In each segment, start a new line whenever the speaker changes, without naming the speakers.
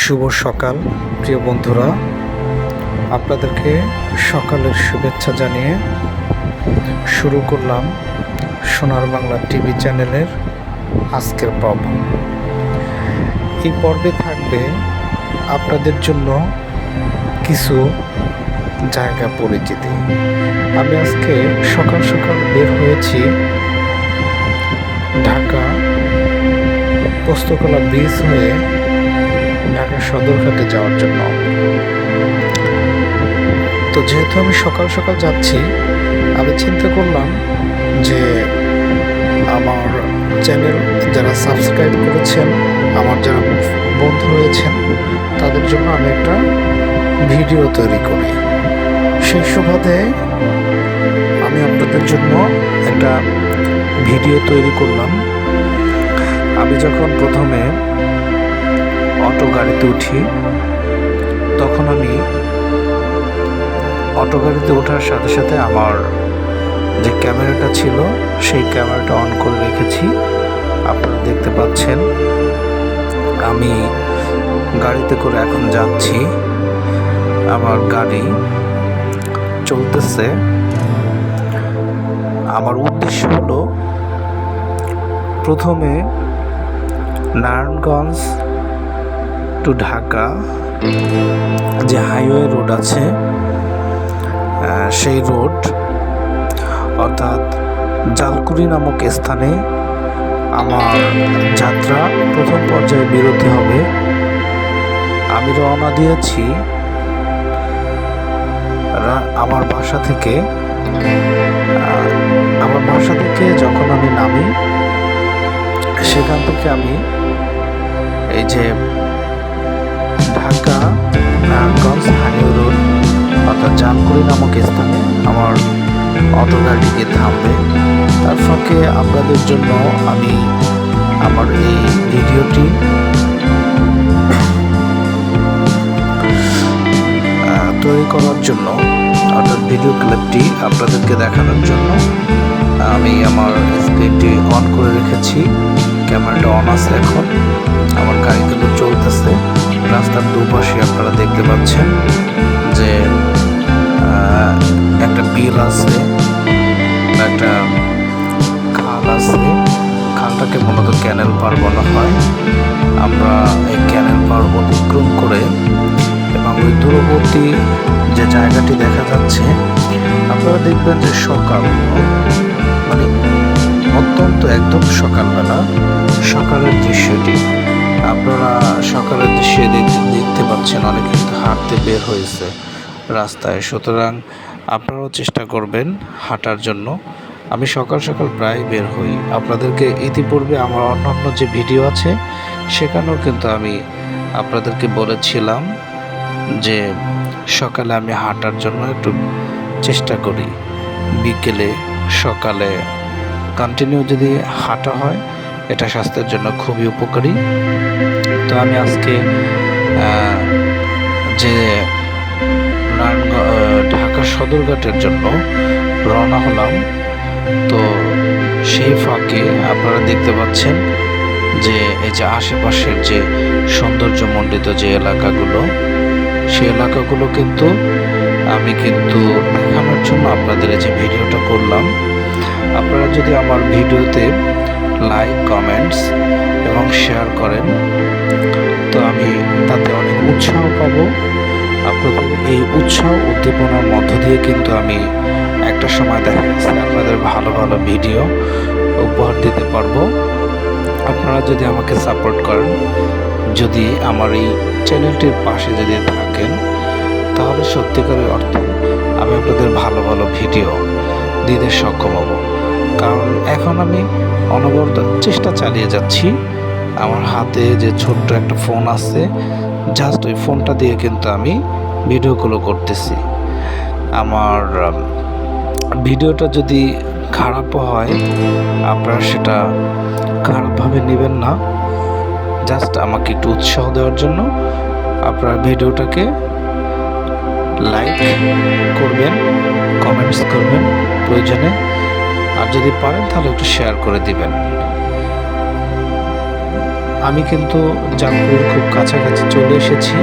শুভ সকাল প্রিয় বন্ধুরা, আপনাদেরকে সকালের শুভেচ্ছা জানিয়ে শুরু করলাম সোনার বাংলা টিভি চ্যানেলের আজকের পর্ব। এই পর্বে থাকবে আপনাদের জন্য কিছু জায়গা পরিচিতি। আমি আজকে সকাল সকাল বের হয়েছি ঢাকা পোস্তকলা ব্রিজ হয়ে ঢাকা সদরঘাটে যাওয়ার জন্য। তো যেহেতু আমি সকাল সকাল যাচ্ছি, আমি চিন্তা করলাম যে আমার চ্যানেল যারা সাবস্ক্রাইব করেছেন, আমার যারা বন্ধু রয়েছেন, তাদের জন্য আমি একটা ভিডিও তৈরি করি। সেই সুবাদে আমি আপনাদের জন্য একটা ভিডিও তৈরি করলাম। আমি যখন প্রথমে অটো গাড়িতে উঠি, তখন আমি অটো গাড়িতে ওঠার সাথে সাথে আমার যে ক্যামেরাটা ছিল সেই ক্যামেরাটা অন করে রেখেছি। আপনারা দেখতে পাচ্ছেন আমি গাড়িতে করে এখন যাচ্ছি। আমার গাড়ি চলতেছে। আমার উদ্দেশ্য হলো প্রথমে নারায়ণগঞ্জ টু ঢাকা যে হাইওয়ে রোড আছে, সেই রোড অর্থাৎ জালকুড়ি নামক স্থানে আমার যাত্রা প্রথম পর্যায়ে বিরতি হবে। আমি রওনা দিয়েছি আমার বাসা থেকে। যখন আমি নামি, সেখান থেকে আমি এই যে ঢাকা নারায়ণগঞ্জ হাইওয়ে রোড অর্থাৎ জালকুড়ি নামক স্থানে আমার অটো গাড়িকে থামবে। তার ফাঁকে আপনাদের জন্য আমি আমার এই ভিডিওটি তৈরি করার জন্য, অর্থাৎ ভিডিও ক্লিপটি আপনাদেরকে দেখানোর জন্য আমি আমার স্ক্রিনটি অন করে রেখেছি। ক্যামেরাটা অন আছে। এখন আমার গাড়ি কিন্তু চলতেছে। রাস্তার দুপাশে আপনারা দেখতে পাচ্ছেন যে একটা বিল আছে, একটা খাল আছে। খালটাকে মূলত ক্যানেল পার বলা হয়। আমরা এই ক্যানেল পার অতিক্রম করে এবং ওই দূরবর্তী যে জায়গাটি দেখা যাচ্ছে, আপনারা দেখবেন যে সকাল, মানে অত্যন্ত একদম সকালবেলা সকালের দৃশ্যটি আপনারা সকালের দৃশ্যে দেখতে পাচ্ছেন। অনেকে কিন্তু হাঁটতে বের হয়েছে রাস্তায়। সুতরাং আপনারাও চেষ্টা করবেন হাঁটার জন্য। আমি সকাল সকাল প্রায় বের হই। আপনাদেরকে ইতিপূর্বে আমার অন্যান্য যে ভিডিও আছে সেখানেও কিন্তু আমি আপনাদেরকে বলেছিলাম যে সকালে আমি হাঁটার জন্য একটু চেষ্টা করি। বিকেলে সকালে কন্টিনিউ যদি হাঁটা হয়, এটা স্বাস্থ্যের জন্য খুবই উপকারী। তো আমি আজকে যে ঢাকা সদরঘাটের জন্য রওনা হলাম। তো সেই ফাঁকে আপনারা দেখতে পাচ্ছেন যে এই যে আশেপাশের যে সৌন্দর্যমণ্ডিত যে এলাকাগুলো, সেই এলাকাগুলো কিন্তু আমি দেখানোর জন্য আপনাদের এই যে ভিডিওটা করলাম। আপনারা যদি আমার ভিডিওতে লাইক, কমেন্টস এবং শেয়ার করেন, তো আমি তাতে অনেক উৎসাহ পাবো। আপনাদের এই উৎসাহ উদ্দীপনার মধ্য দিয়ে কিন্তু আমি একটা সময় দেখা গেছে আপনাদের ভালো ভালো ভিডিও উপহার দিতে পারবো। আপনারা যদি আমাকে সাপোর্ট করেন, যদি আমার এই চ্যানেলটির পাশে যদি থাকেন, তাহলে সত্যিকারের অর্থে আমি আপনাদের ভালো ভালো ভিডিও দিতে সক্ষম হব। কারণ এখন আমি অনবরত চেষ্টা চালিয়ে যাচ্ছি। আমার হাতে যে ছোট্ট একটা ফোন আছে, জাস্ট ওই ফোনটা দিয়ে কিন্তু আমি ভিডিওগুলো করতেছি। আমার ভিডিওটা যদি খারাপও হয়, আপনারা সেটা খারাপভাবে নেবেন না। জাস্ট আমাকে একটু উৎসাহ দেওয়ার জন্য আপনারা ভিডিওটাকে লাইক করবেন, কমেন্টস করবেন প্রয়োজনে, আর যদি পারেন তাহলে একটু শেয়ার করে দিবেন। আমি কিন্তু জালকুড়ির খুব কাছাকাছি চলে এসেছি।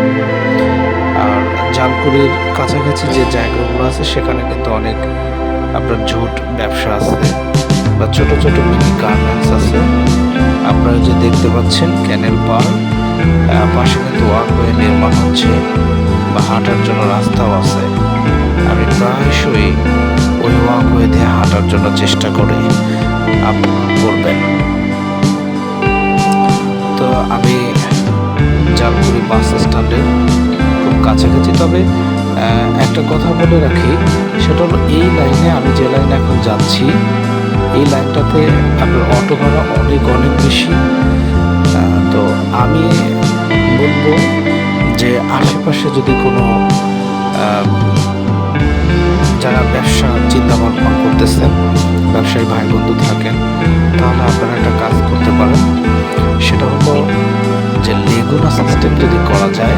আর জালকুড়ির কাছাকাছি যে জায়গাগুলো আছে সেখানে কিন্তু অনেক আপনার ঝুট ব্যবসা আছে বা ছোট ছোট মিনি গার্মেন্টস আছে। আপনারা যে দেখতে পাচ্ছেন ক্যানেল পার, পাশে কিন্তু ওয়াকওয়ে নির্মাণ হচ্ছে বা হাঁটার জন্য রাস্তাও আছে। আমি প্রায়শই ওই ওয়াকওয়ে দিয়ে হাঁটার জন্য চেষ্টা করি, আপনারা করবেন। তো আমি জালকুড়ি বাস স্ট্যান্ডের খুব কাছাকাছি। তবে একটা কথা বলে রাখি, সেটা হলো এই লাইনে আমি যে লাইনে এখন যাচ্ছি এই লাইনটাতে আপনার অটো ভাড়া অনেক অনেক বেশি। তো আমি বলবো যে আশেপাশে যদি কোনো যারা ব্যবসা চিন্তা ভাবনা করতেছেন, ব্যবসায়ী ভাই বন্ধু থাকেন, তাহলে আপনারা একটা কাজ করতে পারেন। সেটা হলো যে লেগুনা সিস্টেম যদি করা যায়,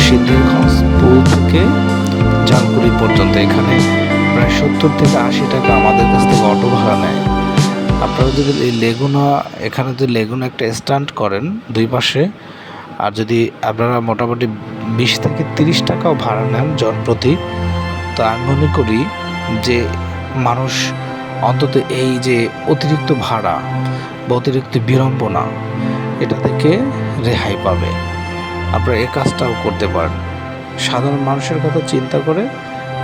সিদ্ধিরগঞ্জ পুল থেকে জালকুড়ি পর্যন্ত এখানে প্রায় 70 থেকে 80 টাকা আমাদের কাছ থেকে অটো ভাড়া নেয়। আপনারা যদি এই লেগুনা, এখানে যদি লেগুনা একটা স্ট্যান্ড করেন দুই পাশে, আর যদি আপনারা মোটামুটি 20 থেকে 30 টাকাও ভাড়া নেন জন প্রতি, তো আমি মনে করি যে মানুষ অন্তত এই যে অতিরিক্ত ভাড়া বা অতিরিক্ত বিড়ম্বনা এটা থেকে রেহাই পাবে। আপনারা এই কাজটাও করতে পারেন। সাধারণ মানুষের কথা চিন্তা করে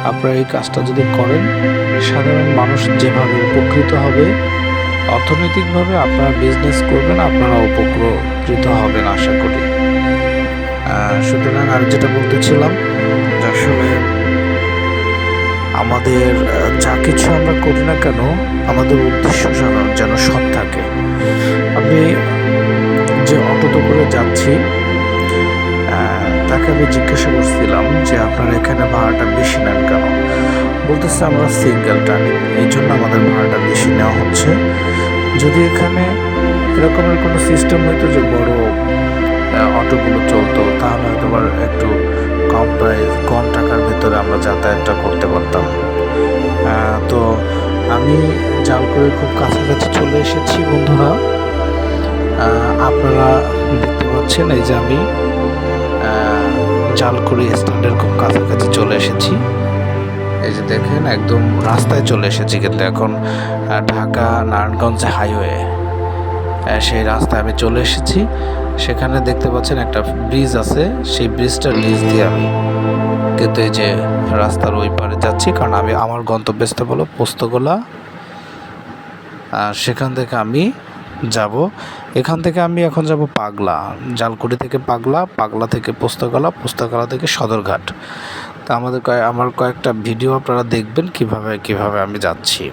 আপনারা এই কাজটা যদি করেন, সাধারণ মানুষ যেভাবে উপকৃত হবে অর্থনৈতিকভাবে, আপনারা বিজনেস করবেন, আপনারা উপকৃত হবেন আশা করি। সুতরাং আর যেটা বলতেছিলাম, আসলে আমাদের যা কিছু আমরা করি না কেন, আমাদের উদ্দেশ্য যেন সৎ থাকে। আমি যে অটোতে করে যাচ্ছি তাকে আমি জিজ্ঞাসা করছিলাম যে আপনারা এখানে ভাড়াটা বেশি নেন কেন? বলতেছে আমরা সিঙ্গেল টানি, এই জন্য আমাদের ভাড়াটা বেশি নেওয়া হচ্ছে। যদি এখানে এরকমের কোনো সিস্টেম হতো যে বড় অটোগুলো চলতো, তাহলে হয়তো একটু কম প্রাইস, কম টাকার ভেতরে আমরা যাতায়াতটা করতে পারতাম। তো আমি জালকুড়ির খুব কাছাকাছি চলে এসেছি বন্ধুরা। আপনারা দেখতে পাচ্ছেন এই যে আমি জালকুড়ি স্ট্যান্ডের খুব কাছাকাছি চলে এসেছি। এই যে দেখেন একদম রাস্তায় চলে এসেছি, কিন্তু এখন ঢাকা নারায়ণগঞ্জ হাইওয়ে সেই রাস্তায় আমি চলে এসেছি। সেখানে দেখতে পাচ্ছেন একটা ব্রিজ আছে, সেই ব্রিজটার নিচ দিয়ে আমি কিন্তু এই যে রাস্তার ওই পারে যাচ্ছি, কারণ আমি আমার গন্তব্যস্থল হলো পোস্তগোলা। সেখান থেকে আমি যাব, এখান থেকে আমি এখন যাব পাগলা, জালকুড়ি থেকে পাগলা, পাগলা থেকে পোস্তগোলা, পোস্তগোলা থেকে সদরঘাট। তা আমার কয়েকটা ভিডিও আপনারা দেখবেন কিভাবে আমি যাচ্ছি।